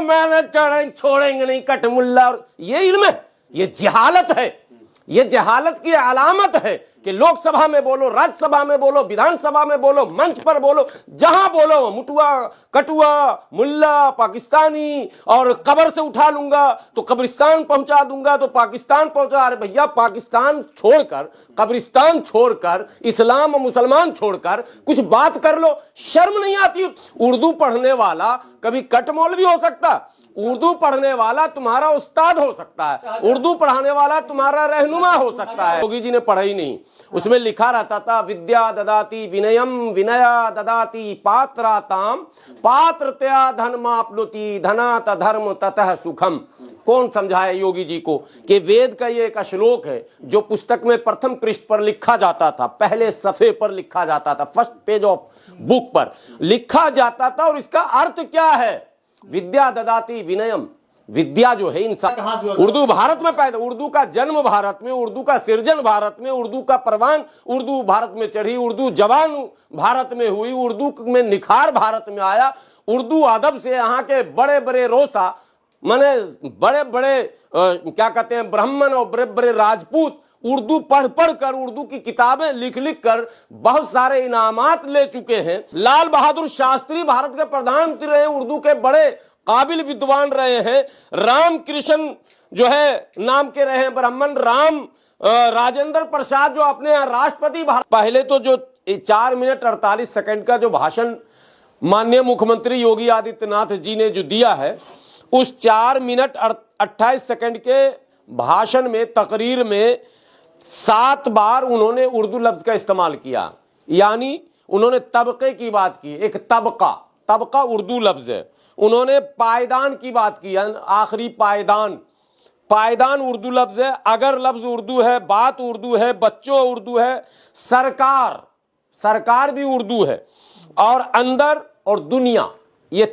मेहनत छोड़ेंगे नहीं कट मुल्ला। ये इल्म है, ये जहालत है, ये जहालत की अलामत है कि लोकसभा में बोलो, राज्यसभा में बोलो, विधानसभा में बोलो, मंच पर बोलो, जहां बोलो मुटुआ, कटुआ, मुल्ला, पाकिस्तानी, और कब्र से उठा लूंगा तो कब्रिस्तान पहुंचा दूंगा तो पाकिस्तान पहुंचा। अरे भैया, पाकिस्तान छोड़कर, कब्रिस्तान छोड़कर, इस्लाम और मुसलमान छोड़कर कुछ बात कर लो, शर्म नहीं आती? उर्दू पढ़ने वाला कभी कट मौलवी हो सकता, उर्दू पढ़ने वाला तुम्हारा उस्ताद हो सकता है, उर्दू पढ़ाने वाला तुम्हारा रहनुमा हो सकता है। योगी जी ने पढ़ा ही नहीं, उसमें लिखा रहता था विद्या ददाति विनयम विनया ददाति पात्राताम पात्रतया धनमाप्नोति धनात धर्म ततः सुखम। कौन समझाए योगी जी को कि वेद का ये एक श्लोक है जो पुस्तक में प्रथम पृष्ठ पर लिखा जाता था, पहले सफ़े पर लिखा जाता था, फर्स्ट पेज ऑफ बुक पर लिखा जाता था, और इसका अर्थ क्या है? विद्या ददाति विनयम। विद्या जो है इंसान, उर्दू भारत में पैदा, उर्दू का जन्म भारत में, उर्दू का सृजन भारत में, उर्दू का परवान उर्दू भारत में चढ़ी, उर्दू जवान भारत में हुई, उर्दू में निखार भारत में आया। उर्दू अदब से यहाँ के बड़े बड़े रोसा, माने बड़े बड़े क्या कहते हैं, ब्राह्मण और बड़े बड़े राजपूत उर्दू पढ़ पढ़ कर, उर्दू की किताबें लिख लिख कर बहुत सारे इनामात ले चुके हैं। लाल बहादुर शास्त्री भारत के प्रधानमंत्री रहे, उर्दू के बड़े काबिल विद्वान रहे हैं। राम कृष्ण जो है नाम के रहे ब्राह्मण, राजेंद्र प्रसाद जो अपने यहाँ राष्ट्रपति। पहले तो जो 4 मिनट 48 सेकंड का जो भाषण माननीय मुख्यमंत्री योगी आदित्यनाथ जी ने जो दिया है, उस 4 मिनट 28 सेकंड के भाषण में, तकरीर में 7 बार उन्होंने उर्दू लफ्ज का इस्तेमाल किया। यानी उन्होंने तबके की बात की, एक तबका उर्दू लफ्ज है। उन्होंने पायदान की बात की, आखिरी पायदान उर्दू लफ्ज है। अगर लफ्ज उर्दू है, बात उर्दू है, बच्चों उर्दू है, सरकार भी उर्दू है, और अंदर और दुनिया, ये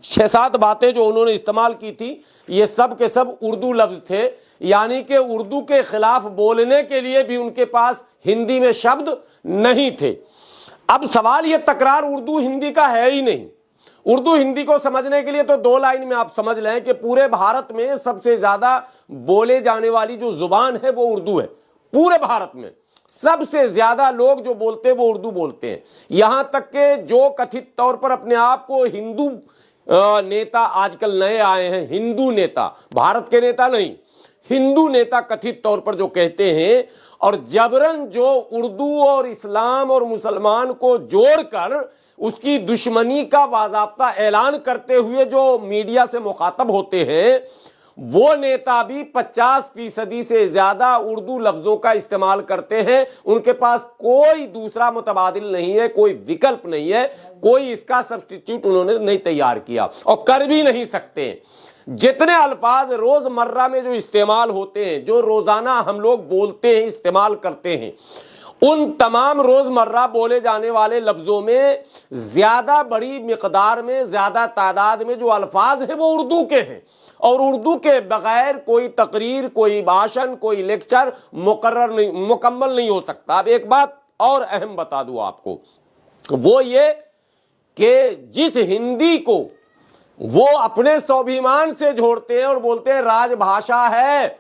6-7 बातें जो उन्होंने इस्तेमाल की थी, ये सब के सब उर्दू लफ्ज थे। यानी कि उर्दू के खिलाफ बोलने के लिए भी उनके पास हिंदी में शब्द नहीं थे। अब सवाल ये तकरार उर्दू हिंदी का है ही नहीं। उर्दू हिंदी को समझने के लिए तो 2 लाइन में आप समझ लें कि पूरे भारत में सबसे ज्यादा बोले जाने वाली जो जुबान है वो उर्दू है। पूरे भारत में सबसे ज्यादा लोग जो बोलते हैं वो उर्दू बोलते हैं। यहां तक के जो कथित तौर पर अपने आप को हिंदू नेता आजकल नए आए हैं, हिंदू नेता, भारत के नेता नहीं, हिंदू नेता कथित तौर पर जो कहते हैं, और जबरन जो उर्दू और इस्लाम और मुसलमान को जोड़कर उसकी दुश्मनी का बाज़ाब्ता ऐलान करते हुए जो मीडिया से मुखातब होते हैं, वो नेता भी 50% से ज्यादा उर्दू लफ्जों का इस्तेमाल करते हैं। उनके पास कोई दूसरा मुतबादिल नहीं है, कोई विकल्प नहीं है, कोई इसका सब्स्टिट्यूट उन्होंने नहीं तैयार किया और कर भी नहीं सकते। जितने अल्फाज रोजमर्रा में जो इस्तेमाल होते हैं, जो रोजाना हम लोग बोलते हैं, इस्तेमाल करते हैं, उन तमाम रोजमर्रा बोले जाने वाले लफ्जों में ज्यादा बड़ी मिकदार में, ज्यादा तादाद में जो अल्फाज हैं वो उर्दू के हैं। और उर्दू के बगैर कोई तकरीर, कोई भाषण, कोई लेक्चर मुकम्मल नहीं हो सकता। अब एक बात और अहम बता दूं आपको, वो ये कि जिस हिंदी को वो अपने स्वाभिमान से जोड़ते हैं और बोलते हैं राजभाषा है,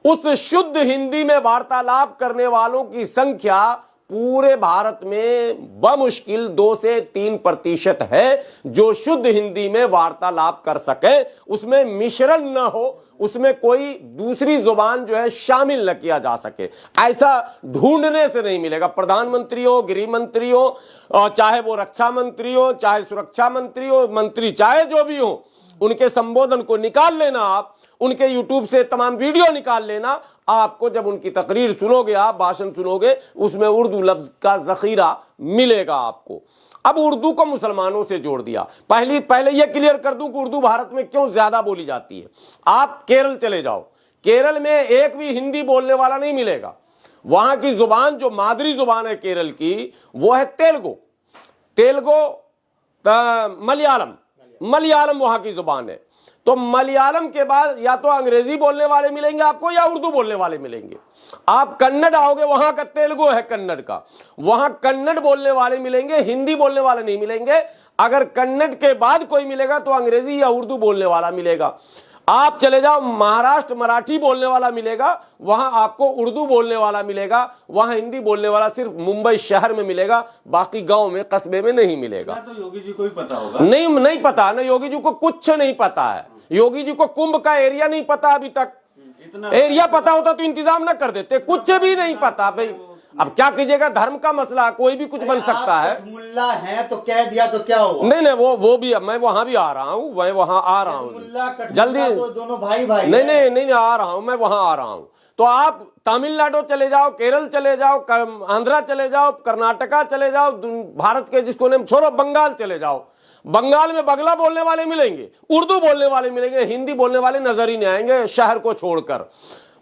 उस शुद्ध हिंदी में वार्तालाप करने वालों की संख्या पूरे भारत में बमुश्किल 2 से 3% है जो शुद्ध हिंदी में वार्तालाप कर सके, उसमें मिश्रण न हो, उसमें कोई दूसरी जुबान जो है शामिल न किया जा सके। ऐसा ढूंढने से नहीं मिलेगा। प्रधानमंत्री हो, गृह मंत्री हो, चाहे वो रक्षा मंत्री हो, चाहे सुरक्षा मंत्री हो, मंत्री चाहे जो भी हो, उनके संबोधन को निकाल लेना आप, उनके यूट्यूब से तमाम वीडियो निकाल लेना, आपको जब उनकी तकरीर सुनोगे, आप भाषण सुनोगे, उसमें उर्दू लफ्ज का जखीरा मिलेगा आपको। अब उर्दू को मुसलमानों से जोड़ दिया। पहले यह क्लियर कर दूं कि उर्दू भारत में क्यों ज्यादा बोली जाती है। आप केरल चले जाओ, केरल में एक भी हिंदी बोलने वाला नहीं मिलेगा। वहां की जुबान जो मादरी जुबान है केरल की, वो है तेलुगु, मलयालम वहां की जुबान है। तो मलयालम के बाद या तो अंग्रेजी बोलने वाले मिलेंगे आपको या उर्दू बोलने वाले मिलेंगे। आप कन्नड़ आओगे, वहां का तेलुगु है कन्नड़ का, वहां कन्नड़ बोलने वाले मिलेंगे, हिंदी बोलने वाले नहीं मिलेंगे। अगर कन्नड़ के बाद कोई मिलेगा तो अंग्रेजी या उर्दू बोलने वाला मिलेगा। आप चले जाओ महाराष्ट्र, मराठी बोलने वाला मिलेगा, वहां आपको उर्दू बोलने वाला मिलेगा, वहां हिंदी बोलने वाला सिर्फ मुंबई शहर में मिलेगा, बाकी गांव में कस्बे में नहीं मिलेगा। तो योगी जी को भी पता होगा? नहीं पता ना, योगी जी को कुछ नहीं पता है। योगी जी को कुंभ का एरिया नहीं पता अभी तक। एरिया पता होता तो इंतजाम ना कर देते, कुछ भी नहीं पता भाई। अब क्या कीजिएगा, धर्म का मसला, कोई भी कुछ बन सकता है। मुल्ला है तो कह दिया तो क्या हुआ? नहीं वो भी, मैं वहां भी आ रहा हूँ, मैं वहां आ रहा हूँ जल्दी। तो दोनों भाई भाई नहीं आ रहा हूँ, मैं वहां आ रहा हूँ। तो आप तमिलनाडु चले जाओ, केरल चले जाओ, आंध्रा चले जाओ, कर्नाटका चले जाओ, भारत के जिसको नेम छोड़ो, बंगाल चले जाओ। बंगाल में बगला बोलने वाले मिलेंगे, उर्दू बोलने वाले मिलेंगे, हिंदी बोलने वाले नजर ही नहीं आएंगे शहर को छोड़कर।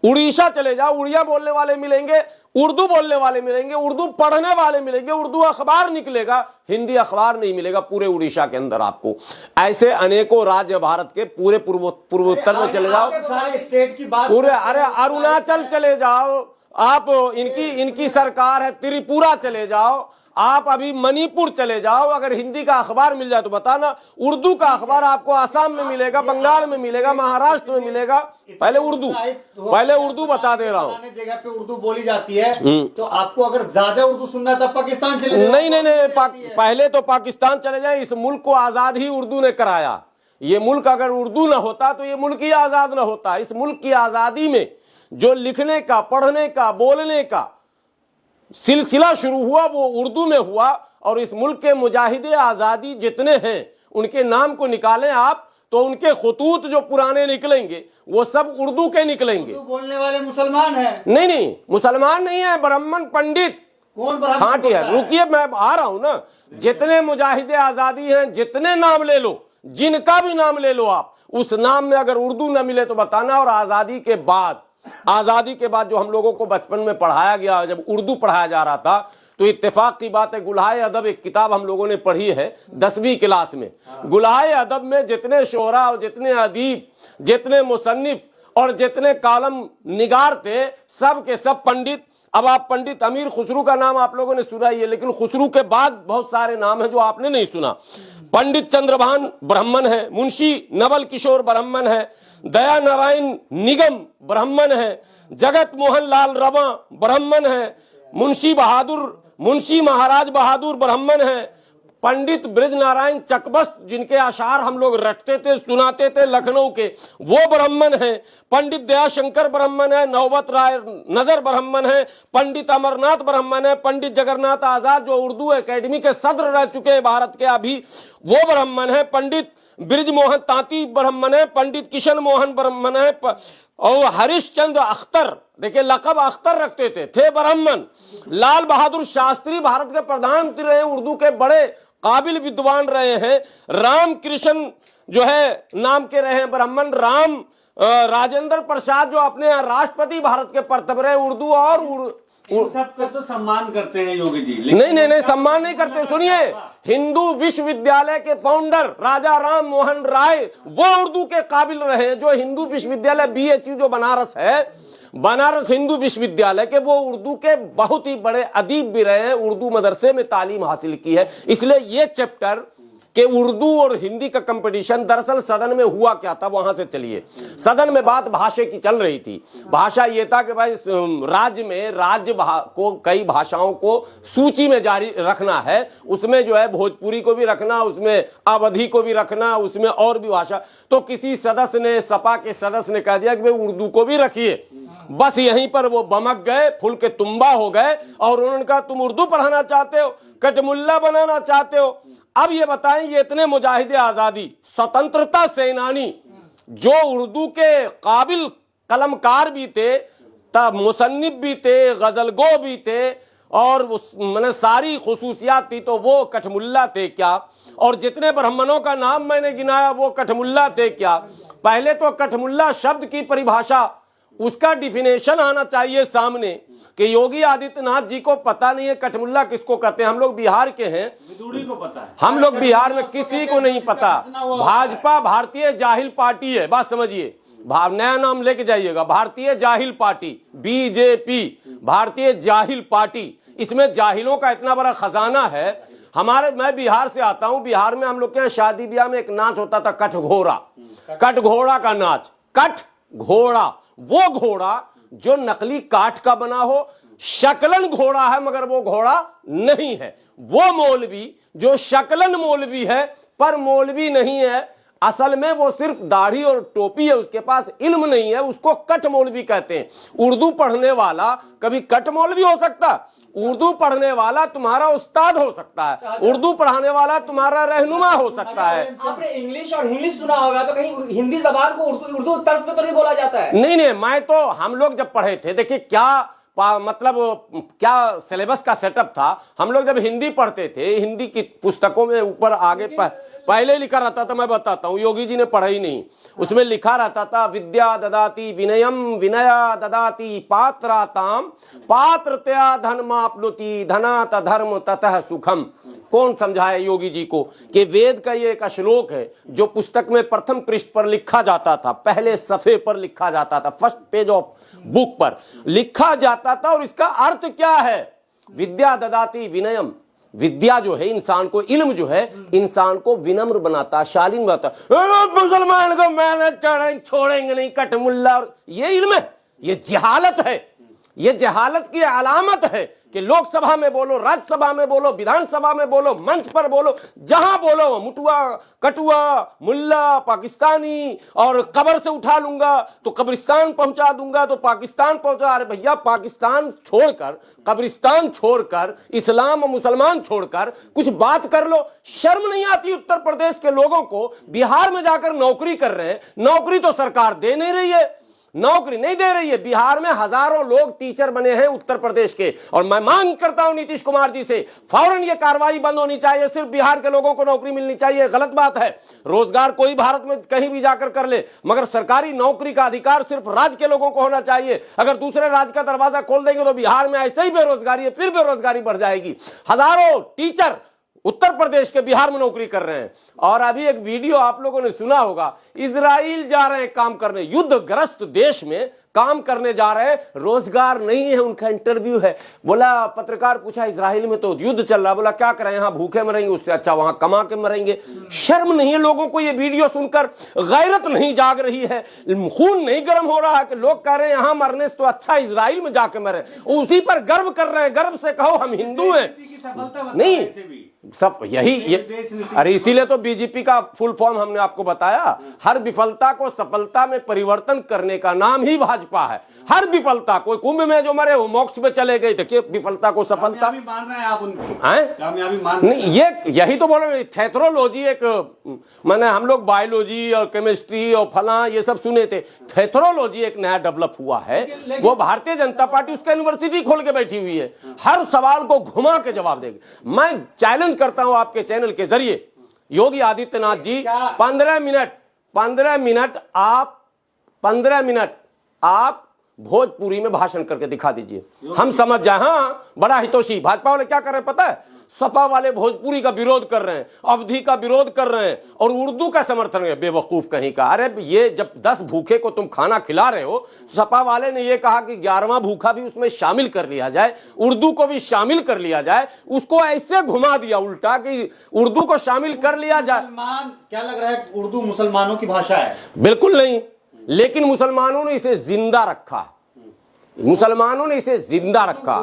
उड़ीसा चले जाओ, उड़िया बोलने वाले मिलेंगे, उर्दू बोलने वाले मिलेंगे, उर्दू पढ़ने वाले मिलेंगे, उर्दू अखबार निकलेगा, हिंदी अखबार नहीं मिलेगा पूरे उड़ीसा के अंदर आपको। ऐसे अनेकों राज्य भारत के पूरे पूर्वोत्तर में चले जाओ, सारे स्टेट की बात पूरे, अरे अरुणाचल चले जाओ आप, इनकी सरकार है, त्रिपुरा चले जाओ आप, अभी मणिपुर चले जाओ, अगर हिंदी का अखबार मिल जाए तो बताना। उर्दू का अखबार आपको आसाम में मिलेगा, बंगाल में मिलेगा, महाराष्ट्र में मिलेगा। पहले उर्दू बता दे रहा हूँ। जगह पे उर्दू बोली जाती है, तो आपको अगर ज्यादा उर्दू सुनना तब पाकिस्तान चले जाए। नहीं, पहले तो पाकिस्तान चले जाए। इस मुल्क को आजाद ही उर्दू ने कराया। ये मुल्क अगर उर्दू ना होता तो ये मुल्क ही आजाद ना होता। इस मुल्क की आजादी में जो लिखने का, पढ़ने का, बोलने का सिलसिला शुरू हुआ वो उर्दू में हुआ। और इस मुल्क के मुजाहिदे आजादी जितने हैं उनके नाम को निकालें आप तो उनके खुतूत जो पुराने निकलेंगे वो सब उर्दू के निकलेंगे। उर्दू बोलने वाले मुसलमान हैं? नहीं, मुसलमान नहीं है, ब्राह्मण पंडित। कौन ब्राह्मण? हाँ ठीक है, रुकिए मैं आ रहा हूं ना। जितने मुजाहिदे आजादी हैं, जितने नाम ले लो, जिनका भी नाम ले लो आप, उस नाम में अगर उर्दू न मिले तो बताना। और आजादी के बाद जो हम लोगों को बचपन में पढ़ाया गया, जब उर्दू पढ़ाया जा रहा था, तो इत्तेफाक की बात है, गुलहाए अदब एक किताब हम लोगों ने पढ़ी है 10वीं क्लास में। गुलहाए अदब में जितने शोरा और जितने अदीब, जितने मुसन्निफ और जितने कालम निगार थे, सब के सब पंडित। अब आप पंडित अमीर खुसरू का नाम आप लोगों ने सुना ही है, लेकिन खुसरू के बाद बहुत सारे नाम हैं जो आपने नहीं सुना। पंडित चंद्रभान ब्राह्मण है, मुंशी नवल किशोर ब्राह्मण है, दया नारायण निगम ब्राह्मण है, जगत मोहन लाल रवा ब्राह्मण है, मुंशी महाराज बहादुर ब्राह्मण है, पंडित ब्रज नारायण चकबस्त जिनके अशार हम लोग रखते थे, सुनाते थे लखनऊ के, वो ब्राह्मण है, पंडित दयाशंकर ब्राह्मण है, नौबत राय नजर ब्राह्मण है, पंडित अमरनाथ ब्राह्मण है, पंडित जगन्नाथ आजाद जो उर्दू एकेडमी के सदर रह चुके हैं भारत के अभी, वो ब्राह्मण है, पंडित ब्रिज मोहन तांती ब्राह्मण है, पंडित किशन मोहन ब्राह्मण है, और हरिश्चंद्र अख्तर, देखिए लकब अख्तर रखते थे ब्राह्मण। लाल बहादुर शास्त्री भारत के प्रधानमंत्री रहे, उर्दू के बड़े काबिल विद्वान रहे हैं। राम कृष्ण जो है नाम के रहे ब्राह्मण। राजेंद्र प्रसाद जो अपने यहाँ राष्ट्रपति भारत के परतब रहे, उर्दू और सबका तो सम्मान करते हैं योगी जी। नहीं, सम्मान नहीं करते। सुनिए, हिंदू विश्वविद्यालय के फाउंडर राजा राम मोहन राय वो उर्दू के काबिल रहे। जो हिंदू विश्वविद्यालय BHU जो बनारस है, बनारस हिंदू विश्वविद्यालय के, वो उर्दू के बहुत ही बड़े अदीब भी रहे हैं, उर्दू मदरसे में तालीम हासिल की है। इसलिए ये चैप्टर कि उर्दू और हिंदी का कंपटीशन दरअसल सदन में हुआ क्या था, वहां से चलिए। सदन में बात भाषा की चल रही थी। भाषा ये था कि भाई राज्य को कई भाषाओं को सूची में जारी रखना है, उसमें जो है भोजपुरी को भी रखना, उसमें अवधी को भी रखना, उसमें और भी भाषा। तो किसी सदस्य ने, सपा के सदस्य ने कह दिया कि भाई उर्दू को भी रखिए। बस यहीं पर वो बमक गए, फुल के तुम्बा हो गए और उन्होंने कहा तुम उर्दू पढ़ाना चाहते हो, कटमुल्ला बनाना चाहते हो। अब ये बताएं, ये इतने मुजाहिदे आजादी, स्वतंत्रता सेनानी जो उर्दू के काबिल कलमकार भी थे, तब मुसन्निफ भी थे, गजलगो भी थे, और मैंने सारी खुसूसियात थी, तो वो कठमुल्ला थे क्या? और जितने ब्राह्मणों का नाम मैंने गिनाया वो कठमुल्ला थे क्या? पहले तो कठमुल्ला शब्द की परिभाषा, उसका डिफिनेशन आना चाहिए सामने कि योगी आदित्यनाथ जी को पता नहीं है कठमुल्ला किसको कहते हैं। हम लोग बिहार के हैं, को पता है। हम लोग बिहार में किसी को नहीं पता। भाजपा भारतीय जाहिल पार्टी है, बात समझिए। नया नाम लेके जाइएगा, भारतीय जाहिल पार्टी, BJP, भारतीय जाहिल पार्टी। इसमें जाहिलों का इतना बड़ा खजाना है। मैं बिहार से आता हूं। बिहार में हम लोग के यहाँ शादी ब्याह में एक नाच होता था, कटघोड़ा। कटघोड़ा का नाच, कटघोड़ा, वो घोड़ा जो नकली काठ का बना हो, शकलन घोड़ा है मगर वो घोड़ा नहीं है। वो मौलवी जो शकलन मौलवी है पर मौलवी नहीं है, असल में वो सिर्फ दाढ़ी और टोपी है, उसके पास इल्म नहीं है, उसको कट मौलवी कहते हैं। उर्दू पढ़ने वाला कभी कट मौलवी हो सकता? उर्दू पढ़ने वाला तुम्हारा उस्ताद हो सकता है, उर्दू पढ़ाने वाला तुम्हारा रहनुमा हो सकता है। आपने इंग्लिश और इंग्लिश सुना होगा, तो कहीं हिंदी जबान को उर्दू तर्ज पे तो नहीं बोला जाता है? नहीं, मैं तो, हम लोग जब पढ़े थे, देखिए क्या मतलब क्या सिलेबस का सेटअप था। हम लोग जब हिंदी पढ़ते थे, हिंदी की पुस्तकों में ऊपर आगे पहले लिखा रहता था, मैं बताता हूँ, योगी जी ने पढ़ा ही नहीं, उसमें लिखा रहता था विद्या ददाति विनयम विनया ददाति पात्राताम पात्रतया धर्माप्नोति धनात धर्म ततः सुखम। कौन समझाए योगी जी को कि वेद का ये एक श्लोक है जो पुस्तक में प्रथम पृष्ठ पर लिखा जाता था, पहले सफे पर लिखा जाता था, फर्स्ट पेज ऑफ बुक पर लिखा जाता था, और इसका अर्थ क्या है? विद्या ददाति विनयम, विद्या जो है इंसान को, इल्म जो है इंसान को विनम्र बनाता, शालीन बनाता। मुसलमान को मैंने छोड़ेंगे नहीं, कट मुल्ला, और ये इल्म है, ये जहालत है। ये जहालत की अलामत है कि लोकसभा में बोलो, राज्यसभा में बोलो, विधानसभा में बोलो, मंच पर बोलो, जहां बोलो मुटुआ, कटुआ, मुल्ला, पाकिस्तानी, और कब्र से उठा लूंगा तो कब्रिस्तान पहुंचा दूंगा तो पाकिस्तान पहुंचा। अरे भैया, पाकिस्तान छोड़कर, कब्रिस्तान छोड़कर, इस्लाम और मुसलमान छोड़कर कुछ बात कर लो। शर्म नहीं आती उत्तर प्रदेश के लोगों को? बिहार में जाकर नौकरी कर रहे हैं, नौकरी तो सरकार दे नहीं रही है, नौकरी नहीं दे रही है। बिहार में हजारों लोग टीचर बने हैं उत्तर प्रदेश के, और मैं मांग करता हूं नीतीश कुमार जी से, फौरन ये कार्रवाई बंद होनी चाहिए, सिर्फ बिहार के लोगों को नौकरी मिलनी चाहिए। गलत बात है, रोजगार कोई भारत में कहीं भी जाकर कर ले, मगर सरकारी नौकरी का अधिकार सिर्फ राज्य के लोगों को होना चाहिए। अगर दूसरे राज्य का दरवाजा खोल देंगे तो बिहार में ऐसे ही बेरोजगारी है, फिर बेरोजगारी बढ़ जाएगी। हजारों टीचर उत्तर प्रदेश के बिहार में नौकरी कर रहे हैं। और अभी एक वीडियो आप लोगों ने सुना होगा, इजराइल जा रहे हैं काम करने, युद्धग्रस्त देश में काम करने जा रहे हैं, रोजगार नहीं है, उनका इंटरव्यू है। बोला, पत्रकार पूछा, इजराइल में तो युद्ध चल रहा, बोला क्या करें, यहां भूखे मरेंगे, उससे अच्छा वहां कमा के मरेंगे। शर्म नहीं है लोगों को? ये वीडियो सुनकर गैरत नहीं जाग रही है, खून नहीं गर्म हो रहा है कि लोग कह रहे हैं यहां मरने से तो अच्छा इजराइल में जाके मरे, उसी पर गर्व कर रहे हैं। गर्व से कहो हम हिंदू हैं। नहीं, सब यही अरे इसीलिए तो बीजेपी का फुल फॉर्म हमने आपको बताया। हर विफलता को सफलता में परिवर्तन करने का नाम ही भाजपा है। हर विफलता, कोई कुंभ में जो मरे वो मोक्ष में चले गए थे, विफलता को सफलता मान रहे हैं आप उनको? कामयाबी मान नहीं, ये यही तो बोलो। थेथरोलॉजी एक, मैंने हम लोग बायोलॉजी और केमिस्ट्री और फला ये सब सुने थे, थेथरोलॉजी एक नया डेवलप हुआ है, वो भारतीय जनता पार्टी उसका यूनिवर्सिटी खोल के बैठी हुई है, हर सवाल को घुमा के जवाब देगी। मैं चैलेंज करता हूं आपके चैनल के जरिए, योगी आदित्यनाथ जी 15 मिनट आप भोजपुरी में भाषण करके दिखा दीजिए, हम समझ जाए। हाँ, बड़ा हितोषी। भाजपा वाले क्या कर रहे हैं पता है? सपा वाले भोजपुरी का विरोध कर रहे हैं, अवधि का विरोध कर रहे हैं, और उर्दू का समर्थन है। बेवकूफ कहीं का। अरे ये जब 10 भूखे को तुम खाना खिला रहे हो, सपा वाले ने ये कहा कि 11वां भूखा भी उसमें शामिल कर लिया जाए, उर्दू को भी शामिल कर लिया जाए। उसको ऐसे घुमा दिया उल्टा कि उर्दू को शामिल कर लिया जाए। क्या लग रहा है उर्दू मुसलमानों की भाषा है? बिल्कुल नहीं, लेकिन मुसलमानों ने इसे जिंदा रखा, मुसलमानों ने इसे जिंदा रखा।